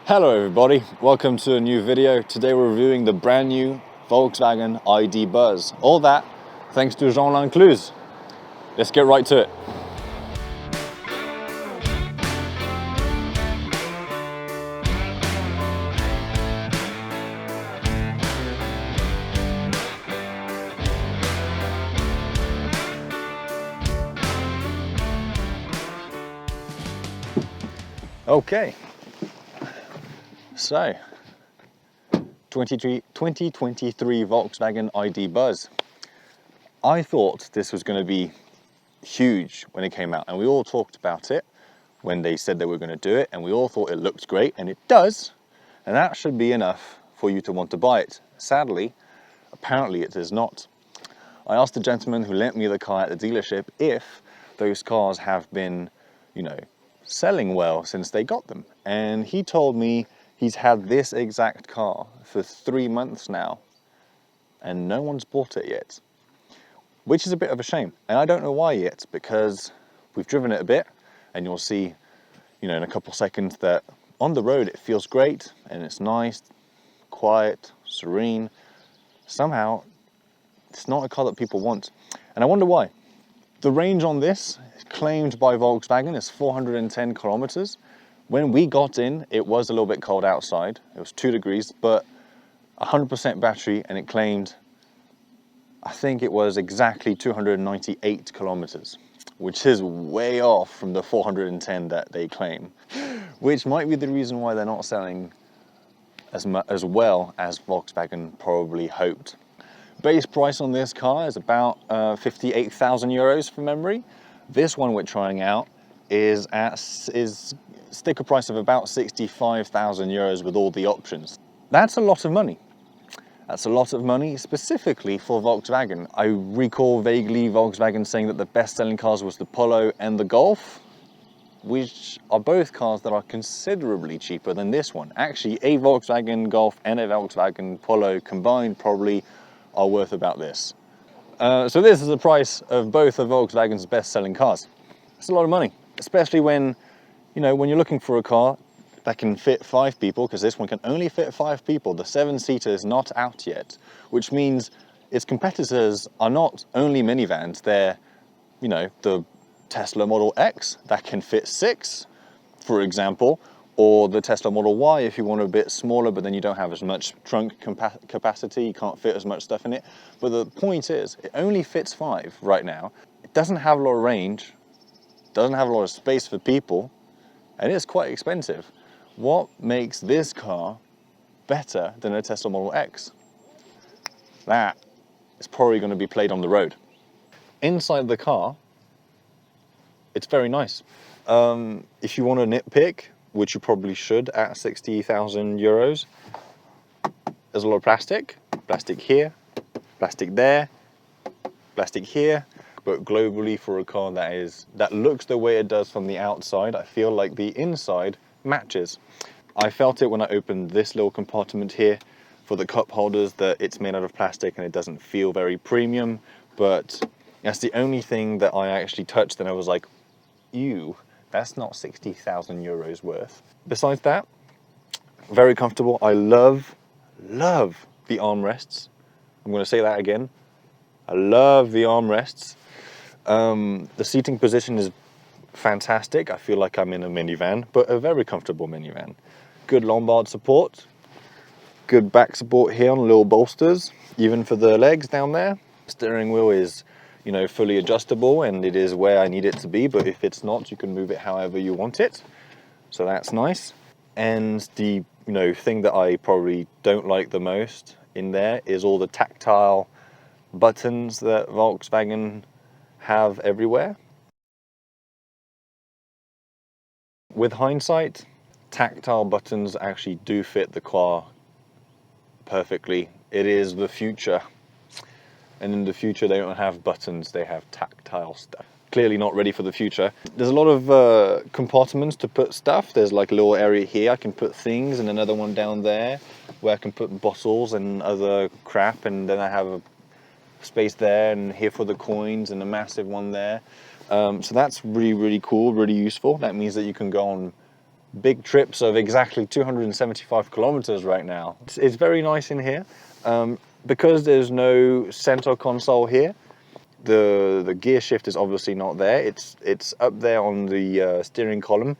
Hello everybody, welcome to a new video. Today we're reviewing the brand new Volkswagen ID Buzz. All that thanks to Volkswagen Cluses. Let's get right to it. Okay, so 2023 Volkswagen ID Buzz. I thought this was going to be huge when it came out, and we all talked about it when they said they were going to do it, and we all thought it looked great, and it does, and that should be enough for you to want to buy it. Sadly, apparently it is not. I asked the gentleman who lent me the car at the dealership if those cars have been, selling well since they got them, and he told me he's had this exact car for 3 months now and no one's bought it yet, which is a bit of a shame. And I don't know why yet, because we've driven it a bit and you'll see, in a couple seconds that on the road it feels great and it's nice, quiet, serene. Somehow it's not a car that people want, and I wonder why. The range on this, claimed by Volkswagen, is 410 kilometers. When we got in, it was a little bit cold outside. It was 2 degrees, but 100% battery, and it claimed, I think it was exactly 298 kilometers, which is way off from the 410 that they claim, which might be the reason why they're not selling as well as Volkswagen probably hoped. Base price on this car is about 58,000 euros from memory. This one we're trying out is sticker price of about 65,000 euros with all the options. That's a lot of money. That's a lot of money specifically for Volkswagen. I recall vaguely Volkswagen saying that the best-selling cars was the Polo and the Golf, which are both cars that are considerably cheaper than this one. Actually, a Volkswagen Golf and a Volkswagen Polo combined probably are worth about this. So this is the price of both of Volkswagen's best-selling cars. It's a lot of money, especially when, when you're looking for a car that can fit 5 people, because this one can only fit 5 people. The 7-seater is not out yet, which means its competitors are not only minivans, they're, the Tesla Model X that can fit 6, for example, or the Tesla Model Y if you want a bit smaller, but then you don't have as much trunk capacity, you can't fit as much stuff in it. But the point is, it only fits 5 right now. It doesn't have a lot of range, doesn't have a lot of space for people, and it's quite expensive. What makes this car better than a Tesla Model X? That is probably going to be played on the road. Inside the car, it's very nice. If you want to nitpick, which you probably should at 60,000 euros, there's a lot of plastic here, plastic there, plastic here, but globally for a car that looks the way it does from the outside, I feel like the inside matches. I felt it when I opened this little compartment here for the cup holders, that it's made out of plastic and it doesn't feel very premium, but that's the only thing that I actually touched and I was like, ew, that's not 60,000 euros worth. Besides that, very comfortable. I love the armrests. I'm going to say that again. I love the armrests. The seating position is fantastic. I feel like I'm in a minivan, but a very comfortable minivan. Good Lombard support. Good back support here on little bolsters, even for the legs down there. Steering wheel is, fully adjustable, and it is where I need it to be, but if it's not, you can move it however you want it. So that's nice. And the, thing that I probably don't like the most in there is all the tactile buttons that Volkswagen have everywhere. With hindsight, tactile buttons actually do fit the car perfectly. It is the future. And in the future, they don't have buttons, they have tactile stuff. Clearly not ready for the future. There's a lot of compartments to put stuff. There's like a little area here I can put things, and another one down there where I can put bottles and other crap, and then I have a space there, and here for the coins, and a massive one there. So that's really, really cool, really useful. That means that you can go on big trips of exactly 275 kilometers right now. It's very nice in here. Because there's no center console here, the gear shift is obviously not there. It's up there on the steering column,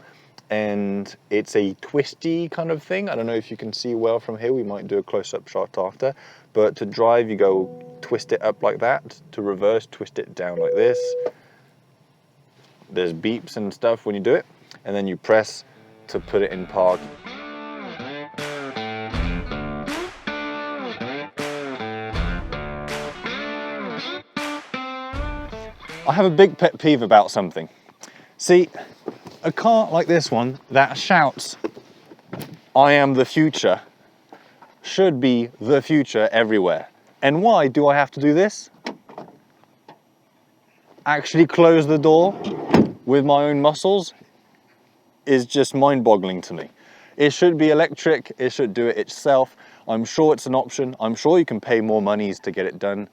and it's a twisty kind of thing. I don't know if you can see well from here. We might do a close-up shot after. But to drive, you go twist it up like that. To reverse, twist it down like this. There's beeps and stuff when you do it, and then you press to put it in park. I have a big pet peeve about something. See, a car like this one that shouts, "I am the future," should be the future everywhere. And why do I have to do this? Actually close the door with my own muscles is just mind-boggling to me. It should be electric, it should do it itself. I'm sure it's an option. I'm sure you can pay more monies to get it done.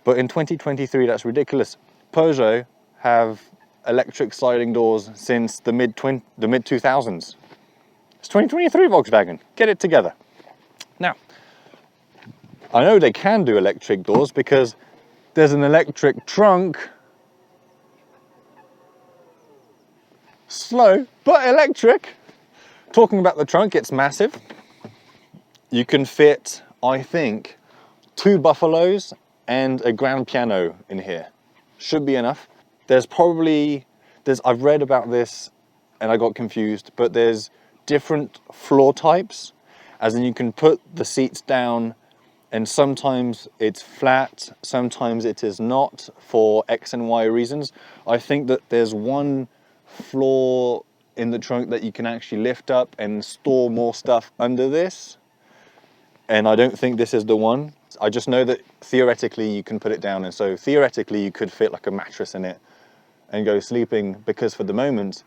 But in 2023, that's ridiculous. Peugeot have electric sliding doors since the mid 2000s. It's 2023, Volkswagen. Get it together. Now, I know they can do electric doors because there's an electric trunk. Slow, but electric. Talking about the trunk, it's massive. You can fit, I think, 2 Buffalos and a grand piano in here. Should be enough. I've read about this and I got confused, but there's different floor types, as in you can put the seats down and sometimes it's flat, sometimes it is not, for X and Y reasons. I think that there's one floor in the trunk that you can actually lift up and store more stuff under this, and I don't think this is the one. I just know that theoretically you can put it down, and so theoretically you could fit like a mattress in it and go sleeping, because for the moment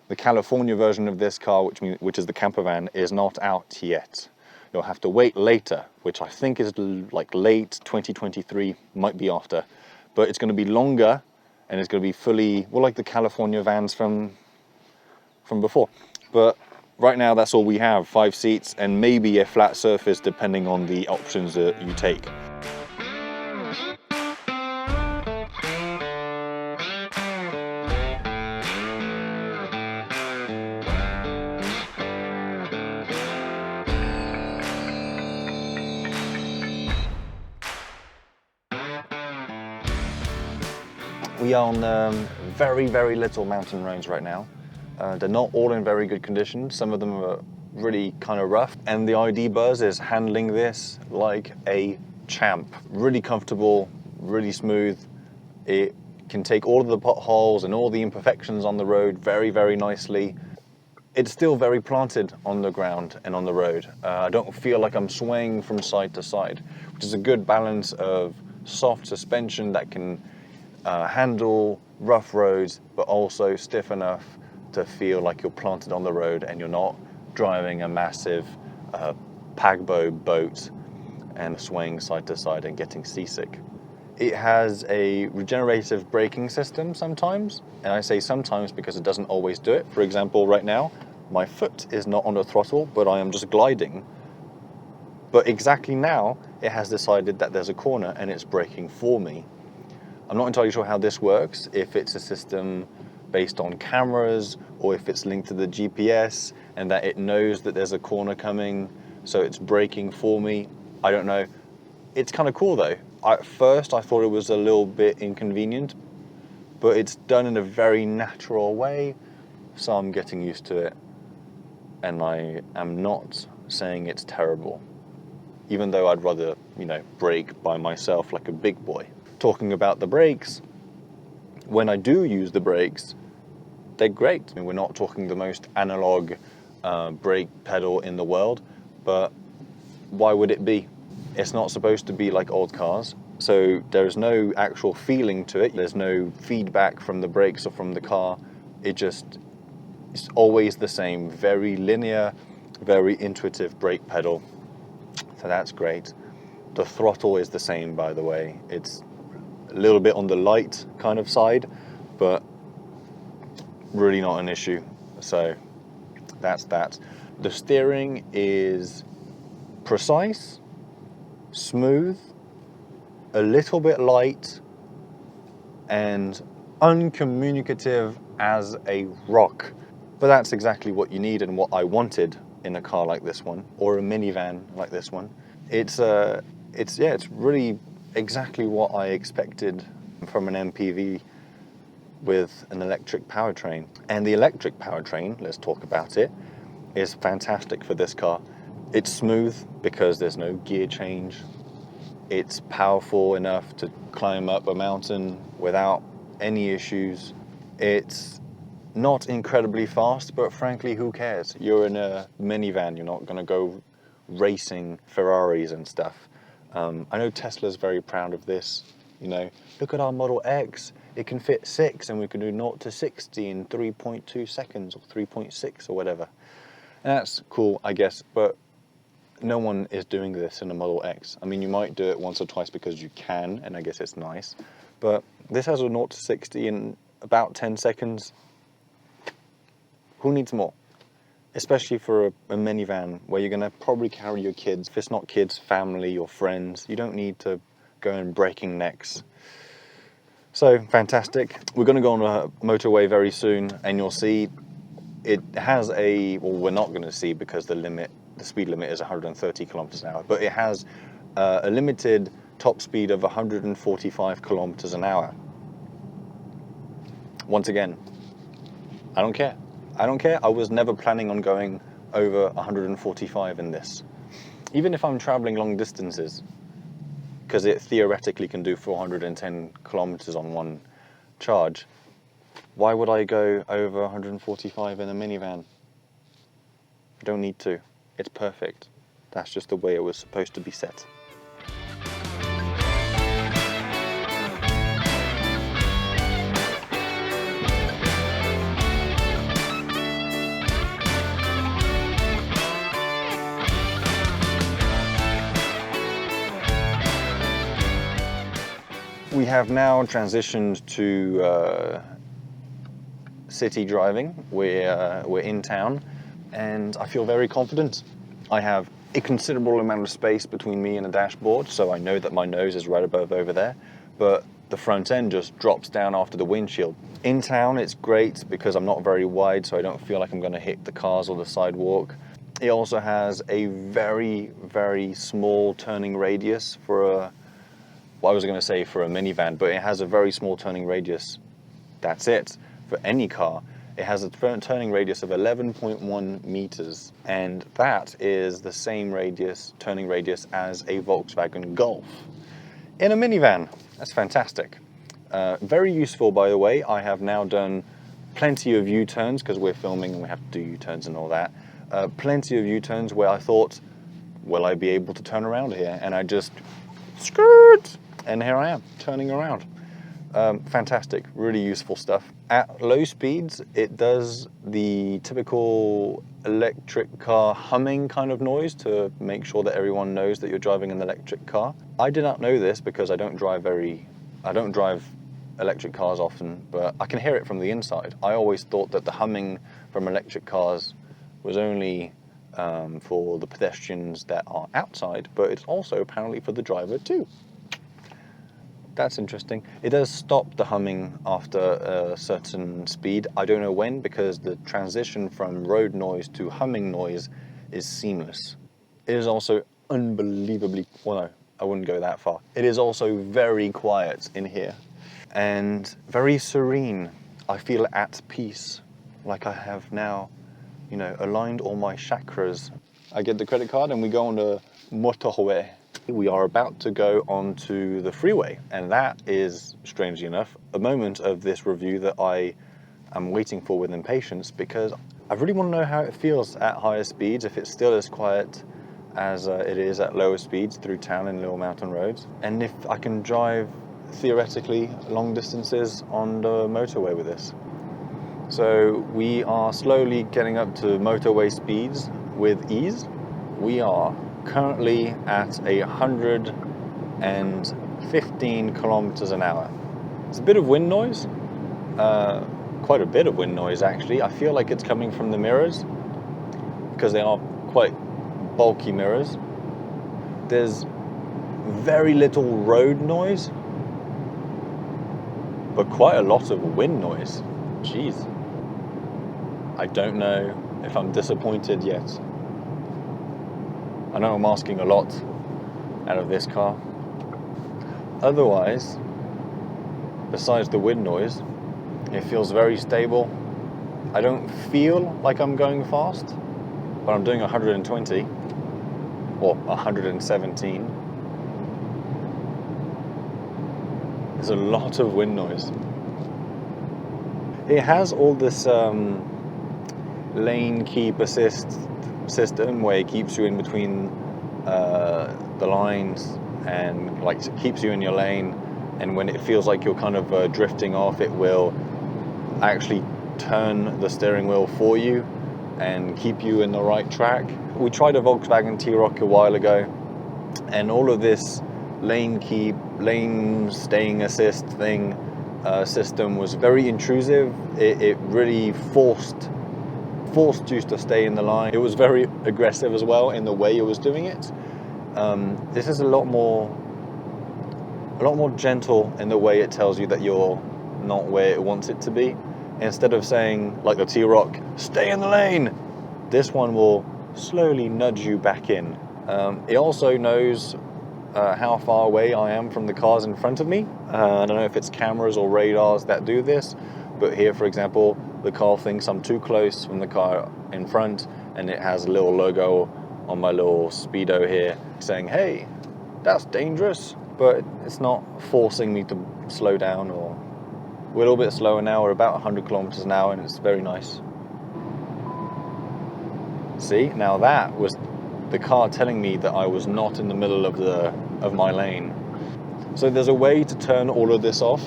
the California version of this car, which is the camper van, is not out yet. You'll have to wait later, which I think is like late 2023, might be after, but it's going to be longer and it's going to be fully, well, like the California vans from before. But right now that's all we have, 5 seats and maybe a flat surface depending on the options that you take. We are on very, very little mountain roads right now. They're not all in very good condition. Some of them are really kind of rough. And the ID Buzz is handling this like a champ. Really comfortable, really smooth. It can take all of the potholes and all the imperfections on the road very, very nicely. It's still very planted on the ground and on the road. I don't feel like I'm swaying from side to side, which is a good balance of soft suspension that can handle rough roads, but also stiff enough to feel like you're planted on the road and you're not driving a massive pagbo boat and swaying side to side and getting seasick. It has a regenerative braking system sometimes, and I say sometimes because it doesn't always do it. For example, right now, my foot is not on the throttle, but I am just gliding. But exactly now, it has decided that there's a corner and it's braking for me. I'm not entirely sure how this works, if it's a system based on cameras or if it's linked to the GPS and that it knows that there's a corner coming, so it's braking for me. I don't know. It's kind of cool though. At first I thought it was a little bit inconvenient, but it's done in a very natural way, so I'm getting used to it. And I am not saying it's terrible, even though I'd rather, brake by myself like a big boy. Talking about the brakes, when I do use the brakes, they're great. I mean, we're not talking the most analog brake pedal in the world, but why would it be? It's not supposed to be like old cars, so there's no actual feeling to it. There's no feedback from the brakes or from the car. It's always the same, very linear, very intuitive brake pedal. So that's great. The throttle is the same, by the way. It's a little bit on the light kind of side, but really not an issue. So That's that. The steering is precise, smooth, a little bit light, and uncommunicative as a rock. But that's exactly what you need and what I wanted in a car like this one, or a minivan like this one. It's really exactly what I expected from an MPV with an electric powertrain. And the electric powertrain, let's talk about it, is fantastic for this car. It's smooth because there's no gear change. It's powerful enough to climb up a mountain without any issues. It's not incredibly fast, but frankly, who cares? You're in a minivan, you're not gonna go racing Ferraris and stuff. I know Tesla's very proud of this. You know, look at our Model X. It can fit 6 and we can do 0 to 60 in 3.2 seconds or 3.6 or whatever. And that's cool, I guess, but no one is doing this in a Model X. I mean, you might do it once or twice because you can, and I guess it's nice. But this has a 0 to 60 in about 10 seconds. Who needs more? Especially for a minivan where you're gonna probably carry your kids. If it's not kids, family or friends, you don't need to go and breaking necks. So fantastic. We're gonna go on a motorway very soon and you'll see it has a, well, we're not gonna see because the speed limit is 130 kilometers an hour, but it has a limited top speed of 145 kilometers an hour. Once again, I don't care. I don't care. I was never planning on going over 145 in this. Even if I'm traveling long distances, because it theoretically can do 410 kilometers on one charge, why would I go over 145 in a minivan? I don't need to. It's perfect. That's just the way it was supposed to be set. We have now transitioned to city driving. We're in town and I feel very confident. I have a considerable amount of space between me and the dashboard, so I know that my nose is right above over there, but the front end just drops down after the windshield. In town it's great because I'm not very wide, so I don't feel like I'm going to hit the cars or the sidewalk. It also has a very, very small turning radius for a, well, I was going to say for a minivan, but it has a very small turning radius. That's it. For any car, it has a turning radius of 11.1 meters, and that is the same turning radius as a Volkswagen Golf in a minivan. That's fantastic. Very useful, by the way. I have now done plenty of U-turns because we're filming and we have to do U-turns and all that. Plenty of U-turns where I thought, will I be able to turn around here? And I just skirt. And here I am, turning around. Fantastic, really useful stuff. At low speeds, it does the typical electric car humming kind of noise to make sure that everyone knows that you're driving an electric car. I did not know this because I don't drive electric cars often, but I can hear it from the inside. I always thought that the humming from electric cars was only for the pedestrians that are outside, but it's also apparently for the driver too. That's interesting. It does stop the humming after a certain speed. I don't know when, because the transition from road noise to humming noise is seamless. It is also unbelievably, well no, I wouldn't go that far. It is also very quiet in here and very serene. I feel at peace, like I have now, you know, aligned all my chakras. I get the credit card and we go on the Motorway. We are about to go onto the freeway, and that is, strangely enough, a moment of this review that I am waiting for with impatience, because I really want to know how it feels at higher speeds, if it's still as quiet as it is at lower speeds through town and little mountain roads, and if I can drive, theoretically, long distances on the motorway with this. So we are slowly getting up to motorway speeds with ease. We are currently at 115 kilometers an hour. It's a bit of wind noise, quite a bit of wind noise actually. I feel like it's coming from the mirrors, because they are quite bulky mirrors. There's very little road noise, but quite a lot of wind noise. Jeez. I don't know if I'm disappointed yet. I know I'm asking a lot out of this car. Otherwise, besides the wind noise, it feels very stable. I don't feel like I'm going fast, but I'm doing 120 or 117. There's a lot of wind noise. It has all this lane keep assist system where it keeps you in between the lines and like keeps you in your lane, and when it feels like you're kind of drifting off, it will actually turn the steering wheel for you and keep you in the right track. We tried a Volkswagen T-Roc a while ago, and all of this lane keep, lane staying assist thing system was very intrusive. It really forced you to stay in the line. It was very aggressive as well in the way it was doing it. This is a lot more gentle in the way it tells you that you're not where it wants it to be. Instead of saying, like the T-Roc, stay in the lane, this one will slowly nudge you back in. It also knows how far away I am from the cars in front of me. I don't know if it's cameras or radars that do this, but here, for example, the car thinks I'm too close from the car in front, and it has a little logo on my little speedo here saying, hey, that's dangerous, but it's not forcing me to slow down. Or we're a little bit slower now, we're about 100 kilometers an hour, and it's very nice. See, now that was the car telling me that I was not in the middle of my lane. So there's a way to turn all of this off.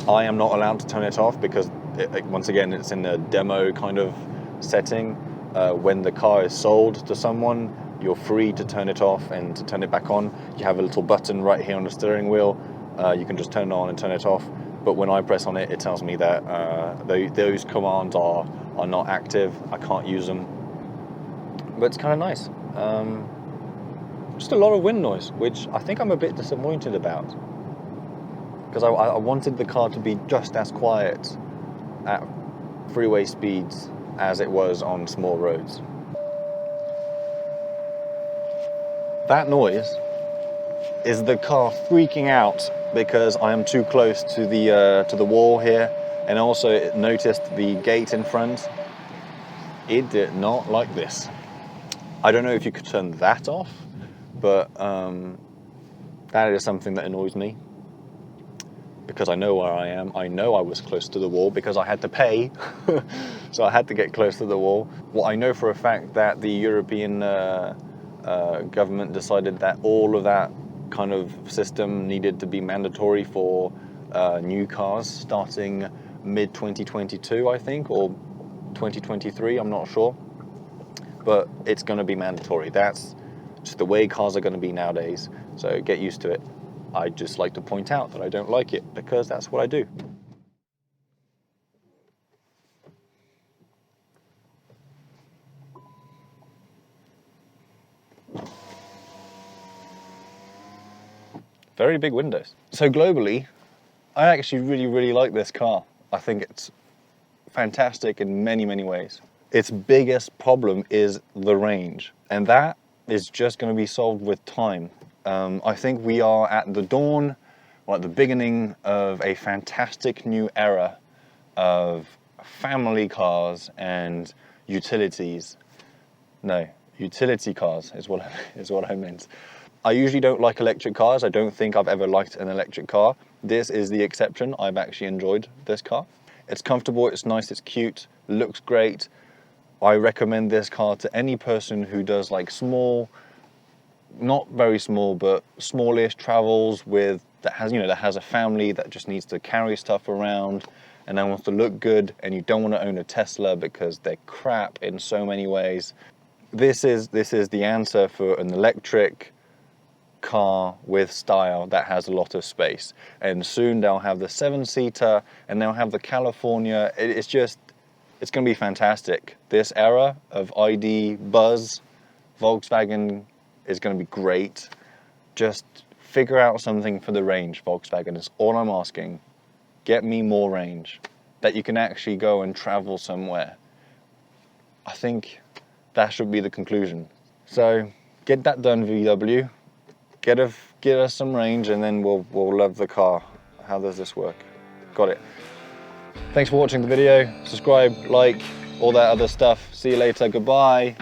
I am not allowed to turn it off because once again, it's in a demo kind of setting. When the car is sold to someone, you're free to turn it off and to turn it back on. You have a little button right here on the steering wheel. You can just turn it on and turn it off. But when I press on it, it tells me that those commands are not active. I can't use them. But it's kind of nice. Just a lot of wind noise, which I think I'm a bit disappointed about. Because I wanted the car to be just as quiet at freeway speeds as it was on small roads. That noise is the car freaking out because I am too close to the wall here, and also it noticed the gate in front. It did not like this. I don't know if you could turn that off, but that is something that annoys me. Because I know where I am. I know I was close to the wall because I had to pay, so I had to get close to the wall. Well, I know for a fact that the European government decided that all of that kind of system needed to be mandatory for new cars starting mid-2022, I think, or 2023, I'm not sure. But it's going to be mandatory. That's just the way cars are going to be nowadays, so get used to it. I'd just like to point out that I don't like it, because that's what I do. Very big windows. So globally, I actually really like this car. I think it's fantastic in many ways. Its biggest problem is the range, and that is just going to be solved with time. I think we are at the dawn, or at the beginning of a fantastic new era of family cars and utilities. No, utility cars is what I meant. I usually don't like electric cars. I don't think I've ever liked an electric car. This is the exception. I've actually enjoyed this car. It's comfortable, it's nice, it's cute, looks great. I recommend this car to any person who does like small, not very small, but smallish travels that has a family that just needs to carry stuff around and then wants to look good, and you don't want to own a Tesla because they're crap in so many ways. This is the answer for an electric car with style that has a lot of space. And soon they'll have the 7-seater and they'll have the California. It's just it's going to be fantastic. This era of ID buzz, Volkswagen is going to be great. Just figure out something for the range, Volkswagen, is all I'm asking. Get me more range, that you can actually go and travel somewhere. I think that should be the conclusion. So get that done, VW. Get us some range, and then we'll love the car. How does this work? Got it. Thanks for watching the video. Subscribe, like, all that other stuff. See you later. Goodbye.